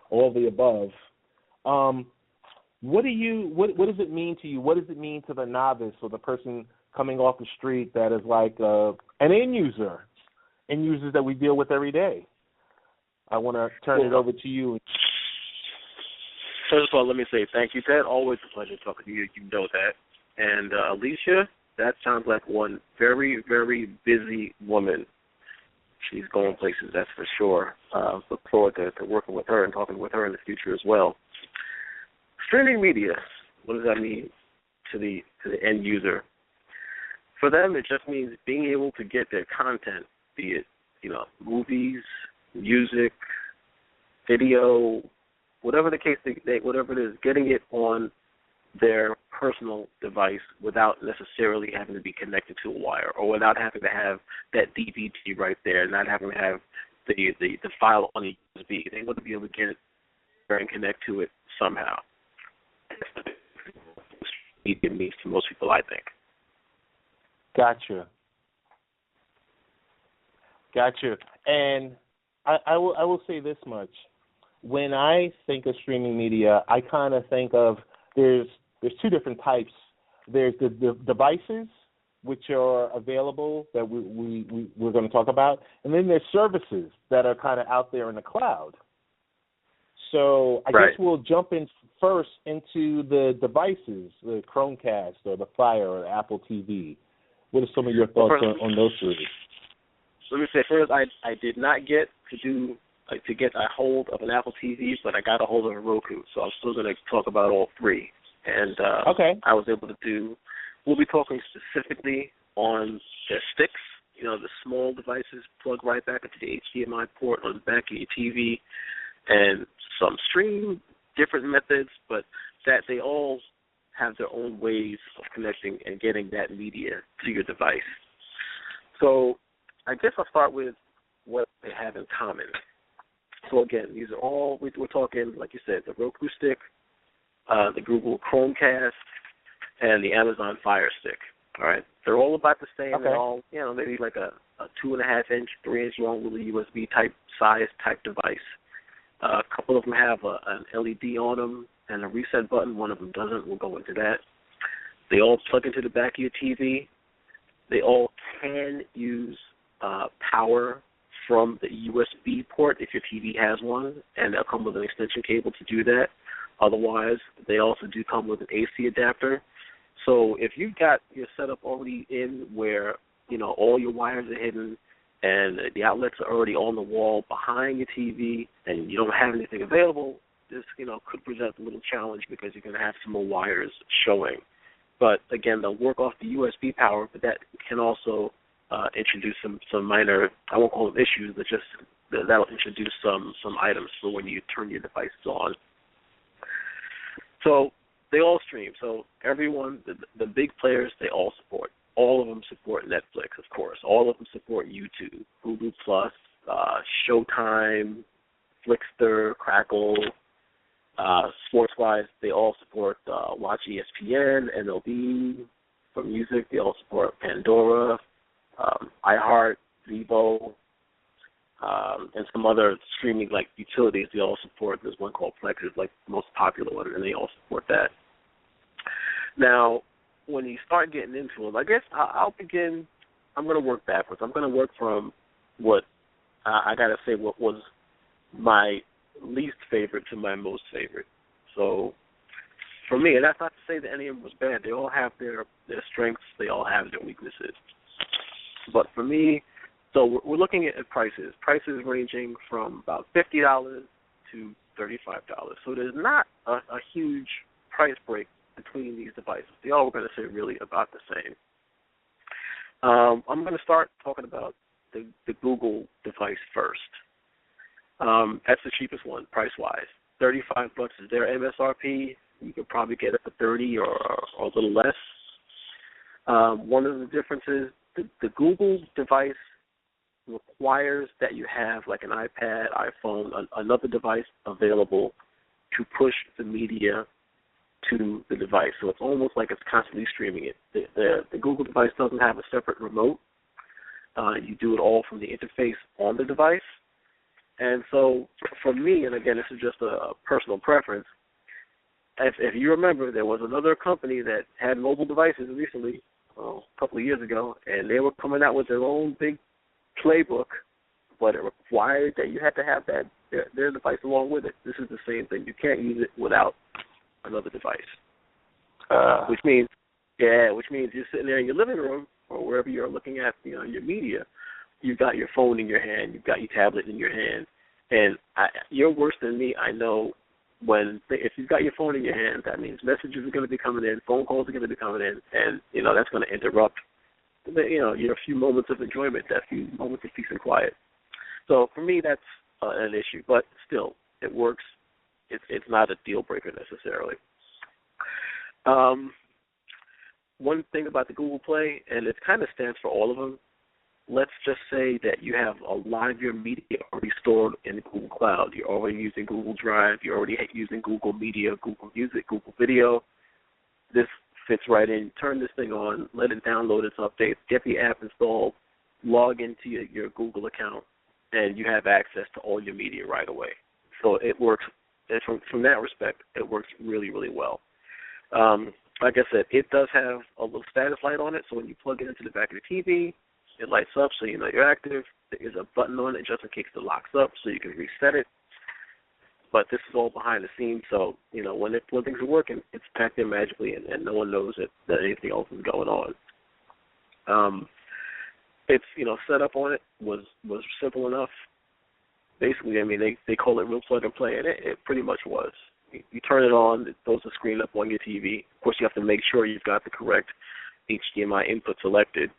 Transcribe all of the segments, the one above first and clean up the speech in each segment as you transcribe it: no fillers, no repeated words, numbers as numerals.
all the above. What does it mean to you? What does it mean to the novice or the person coming off the street that is like an end users that we deal with every day? I want to turn it over to you. First of all, let me say thank you, Ted. Always a pleasure talking to you. You know that. And Alysia, that sounds like one very, very busy woman. She's going places, that's for sure. Look forward to working with her and talking with her in the future as well. Streaming media, what does that mean to the end user? For them, it just means being able to get their content, be it movies, music, video, whatever the case, whatever it is, getting it on their personal device without necessarily having to be connected to a wire or without having to have that DVD right there, not having to have the file on a USB. They want to be able to get it there and connect to it somehow. It means to most people, I think. Gotcha. And I will say this much. When I think of streaming media, I kind of think of there's two different types. There's the devices, which are available that we're going to talk about, and then there's services that are kind of out there in the cloud. So I guess we'll jump in first into the devices, the Chromecast or the Fire or the Apple TV. What are some of your thoughts on those three? Let me say first, I did not get to get a hold of an Apple TV, but I got a hold of a Roku, so I'm still going to talk about all three. And I was able to we'll be talking specifically on the sticks, the small devices plug right back into the HDMI port on the back of your TV, and some stream different methods, but that they all have their own ways of connecting and getting that media to your device. So I guess I'll start with what they have in common. So again, these are all, we're talking, like you said, the Roku stick, the Google Chromecast, and the Amazon Fire Stick. All right, they're all about the same. Okay. They're all, maybe like a 2.5-inch, 3-inch long little USB type device. A couple of them have an LED on them and a reset button. One of them doesn't. We'll go into that. They all plug into the back of your TV. They all can use power from the USB port if your TV has one, and they'll come with an extension cable to do that. Otherwise, they also do come with an AC adapter. So if you've got your setup already in where, all your wires are hidden and the outlets are already on the wall behind your TV and you don't have anything available, this, could present a little challenge because you're going to have some more wires showing. But, again, they'll work off the USB power, but that can also introduce some minor, I won't call them issues, but just that'll introduce some items for when you turn your devices on. So they all stream. So everyone, the big players, they all support. All of them support Netflix, of course. All of them support YouTube, Hulu Plus, Showtime, Flickster, Crackle. Sports-wise, they all support Watch ESPN, MLB. For music, they all support Pandora, iHeart, Vevo, and some other streaming like utilities. They all support. There's one called Plex, is like the most popular one, and they all support that. Now, when you start getting into it, I guess I'll begin. I'm going to work backwards. I'm going to work from what I got to say what was my least favorite to my most favorite. So for me, and that's not to say that any of them was bad. They all have their strengths. They all have their weaknesses. But for me, so we're looking at prices. Prices ranging from about $50 to $35. So there's not a huge price break between these devices. They all are going to say really about the same. I'm going to start talking about the Google device first. That's the cheapest one, price-wise. $35 is their MSRP. You could probably get it for $30 or a little less. One of the differences, the Google device requires that you have like an iPad, iPhone, another device available to push the media to the device. So it's almost like it's constantly streaming it. The Google device doesn't have a separate remote. You do it all from the interface on the device. And so for me, and again, this is just a personal preference, if you remember, there was another company that had mobile devices recently, a couple of years ago, and they were coming out with their own big playbook, but it required that you had to have their device along with it. This is the same thing. You can't use it without another device. Which means you're sitting there in your living room or wherever you're looking at your media, you've got your phone in your hand, you've got your tablet in your hand, and you're worse than me. I know if you've got your phone in your hand, that means messages are going to be coming in, phone calls are going to be coming in, and that's going to interrupt your few moments of enjoyment, that few moments of peace and quiet. So for me, that's an issue, but still, it works. It's not a deal breaker necessarily. One thing about the Google Play, and it kind of stands for all of them, let's just say that you have a lot of your media already stored in the Google Cloud. You're already using Google Drive. You're already using Google Media, Google Music, Google Video. This fits right in. Turn this thing on, let it download its updates, get the app installed, log into your Google account, and you have access to all your media right away. So it works. From that respect, it works really, really well. Like I said, it does have a little status light on it, so when you plug it into the back of the TV, it lights up so you know you're active. There is a button on it just in case it locks up so you can reset it. But this is all behind the scenes, so, when things are working, it's packed in magically and no one knows that anything else is going on. It's, set up on it was simple enough. Basically, they call it real plug and play, and it pretty much was. You turn it on, it throws the screen up on your TV. Of course, you have to make sure you've got the correct HDMI input selected.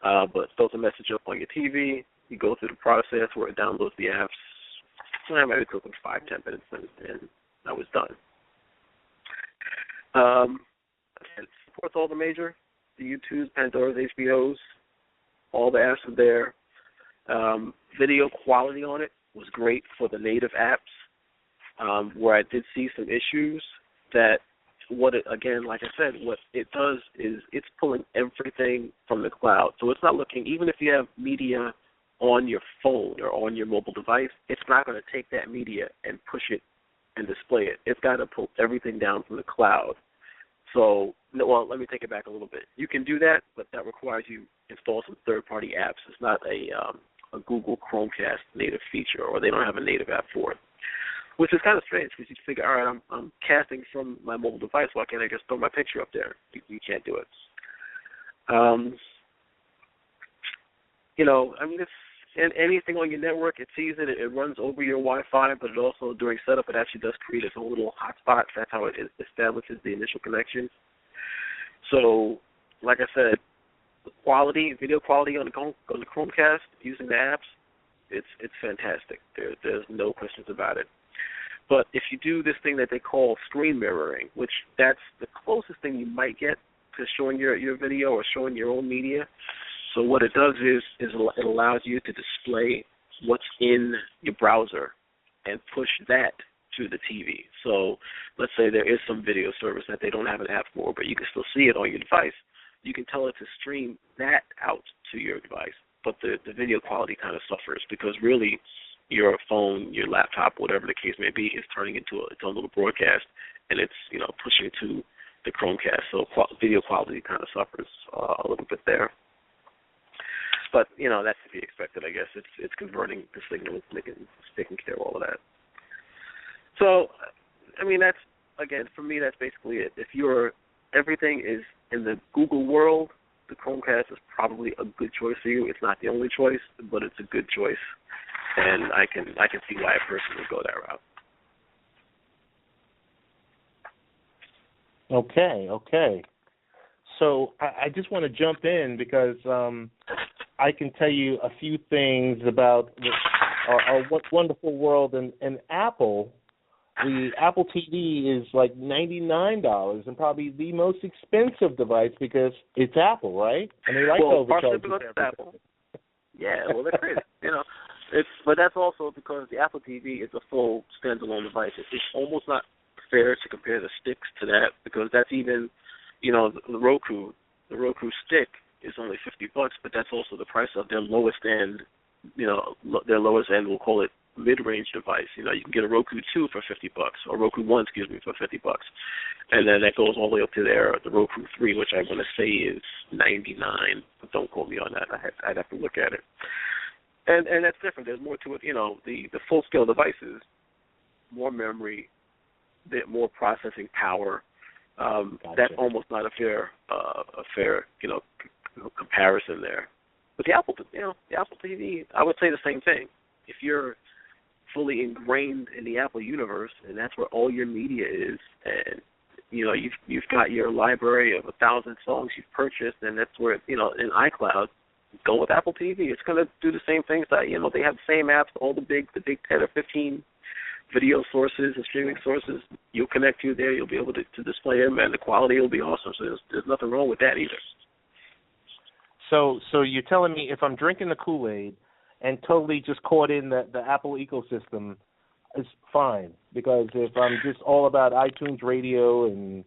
But throws a message up on your TV. You go through the process where it downloads the apps. Maybe it took them 5-10 minutes, and I was done. It supports all the YouTubes, Pandoras, HBOs, all the apps are there. Video quality on it was great for the native apps, where I did see some issues that what it does is it's pulling everything from the cloud. So it's not looking, even if you have media on your phone or on your mobile device, it's not going to take that media and push it and display it. It's got to pull everything down from the cloud. So, let me take it back a little bit. You can do that, but that requires you install some third-party apps. It's not a Google Chromecast native feature, or they don't have a native app for it. Which is kind of strange because you figure, all right, I'm casting from my mobile device. Why can't I just throw my picture up there? You can't do it. It's anything on your network, it sees it. It runs over your Wi-Fi, but it also, during setup, it actually does create its own little hotspot. That's how it establishes the initial connection. So, like I said, the video quality on the Chromecast using the apps, it's fantastic. There's no questions about it. But if you do this thing that they call screen mirroring, which that's the closest thing you might get to showing your video or showing your own media. So what it does is it allows you to display what's in your browser and push that to the TV. So let's say there is some video service that they don't have an app for, but you can still see it on your device. You can tell it to stream that out to your device, but the video quality kind of suffers because really your phone, your laptop, whatever the case may be, is turning into its own little broadcast, and it's pushing to the Chromecast. So video quality kind of suffers a little bit there. But that's to be expected, I guess. It's converting the signal, taking care of all of that. So, that's, again, for me, that's basically it. If everything is in the Google world, the Chromecast is probably a good choice for you. It's not the only choice, but it's a good choice, and I can see why a person would go that route. Okay. So I just want to jump in because I can tell you a few things about our wonderful world, and Apple. The Apple TV is like $99 and probably the most expensive device because it's Apple, right? And they like to overcharge you. Apple. Yeah, they're crazy. But that's also because the Apple TV is a full standalone device. It's almost not fair to compare the sticks to that because that's even, the Roku stick is only $50, but that's also the price of their lowest end. Their lowest end, we'll call it mid-range device. You can get a Roku 2 for $50, or Roku 1, for $50, and then that goes all the way up to the Roku 3, which I'm going to say is $99. But don't quote me on that. I'd have to look at it. And that's different. There's more to it. The full-scale devices, more memory, more processing power. Gotcha. That's almost not a fair comparison there. But the Apple TV, I would say the same thing. If you're fully ingrained in the Apple universe, and that's where all your media is, and you've got your library of 1,000 songs you've purchased, and that's where in iCloud, go with Apple TV. It's going to do the same things that they have the same apps, all the big 10 or 15 video sources and streaming sources. You'll connect to there. You'll be able to display them, and the quality will be awesome. So there's nothing wrong with that either. So you're telling me if I'm drinking the Kool-Aid and totally just caught in the Apple ecosystem, it's fine. Because if I'm just all about iTunes Radio and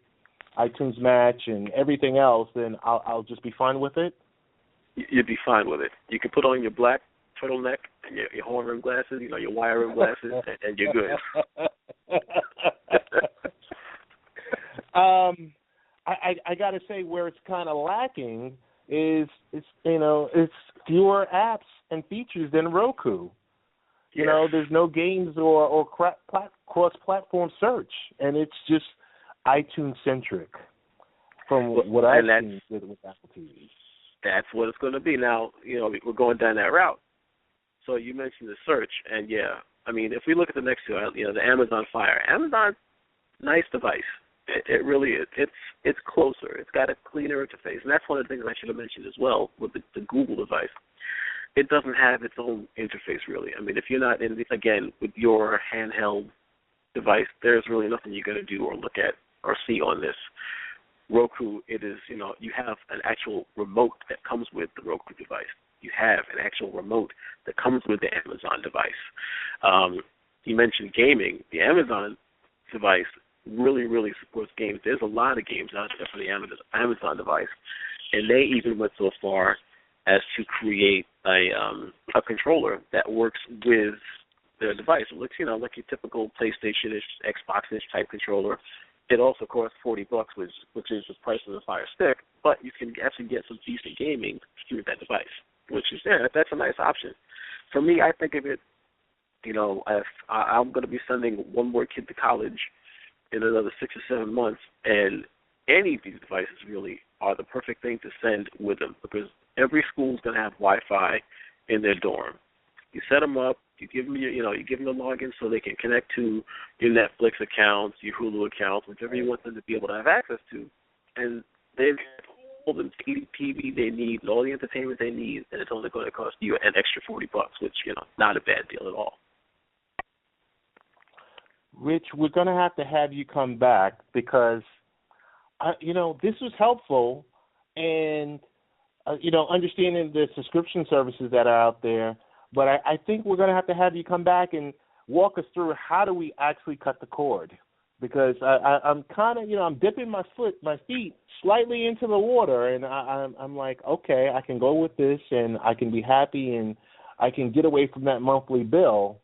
iTunes Match and everything else, then I'll just be fine with it? You'd be fine with it. You can put on your black turtleneck and your horn rim glasses, your wire rim glasses, and you're good. I got to say, where it's kind of lacking is it's fewer apps and features than Roku. There's no games or cross-platform search, and it's just iTunes-centric from what I've seen with Apple TV. That's what it's going to be. Now, we're going down that route. So you mentioned the search, and if we look at the next two, the Amazon Fire. Amazon, nice device. It really is. It's closer. It's got a cleaner interface, and that's one of the things I should have mentioned as well with the Google device. It doesn't have its own interface, really. If you're not with your handheld device, there's really nothing you're going to do or look at or see on this. Roku, it is, you have an actual remote that comes with the Roku device. You have an actual remote that comes with the Amazon device. You mentioned gaming. The Amazon device really, really supports games. There's a lot of games out there for the Amazon device, and they even went so far as to create a controller that works with their device. It looks, like your typical PlayStation-ish, Xbox-ish type controller. It also costs $40, which is the price of the Fire Stick, but you can actually get some decent gaming through that device, which is that's a nice option. For me, I think of it, if I'm going to be sending one more kid to college in another 6 or 7 months, and any of these devices really are the perfect thing to send with them, because every school is going to have Wi-Fi in their dorm. You set them up. You give them you give them a login so they can connect to your Netflix accounts, your Hulu accounts, whichever you want them to be able to have access to, and they've got all the TV they need, and all the entertainment they need, and it's only going to cost you an extra $40, which not a bad deal at all. Rich, we're going to have you come back because this was helpful, and understanding the subscription services that are out there. But I think we're going to have you come back and walk us through how do we actually cut the cord, because I'm kind of I'm dipping my feet slightly into the water, and I'm like, okay, I can go with this, and I can be happy, and I can get away from that monthly bill.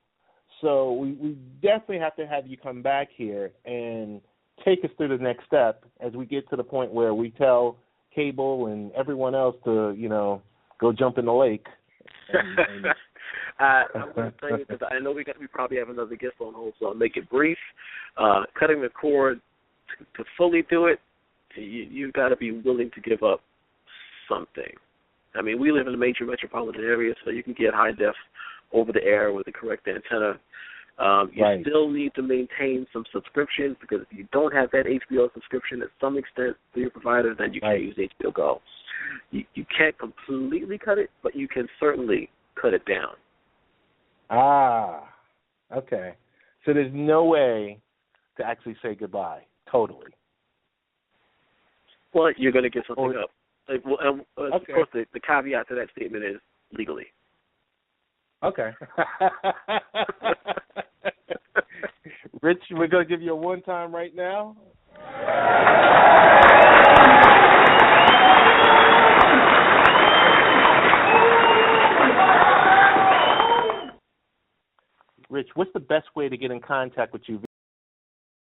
So we definitely have you come back here and take us through the next step as we get to the point where we tell cable and everyone else to go jump in the lake. I'm going to tell you, because I know we probably have another guest on hold, so I'll make it brief. Cutting the cord, to fully do it, you've got to be willing to give up something. We live in a major metropolitan area, so you can get high def over the air with the correct antenna. You still need to maintain some subscriptions, because if you don't have that HBO subscription at some extent through your provider, then you can't use HBO Go. You can't completely cut it, but you can certainly cut it down. Okay. So there's no way to actually say goodbye, totally. Well, you're going to get something up. Of course, the caveat to that statement is legally. Okay. Rich, we're going to give you a one-time right now. Rich, what's the best way to get in contact with you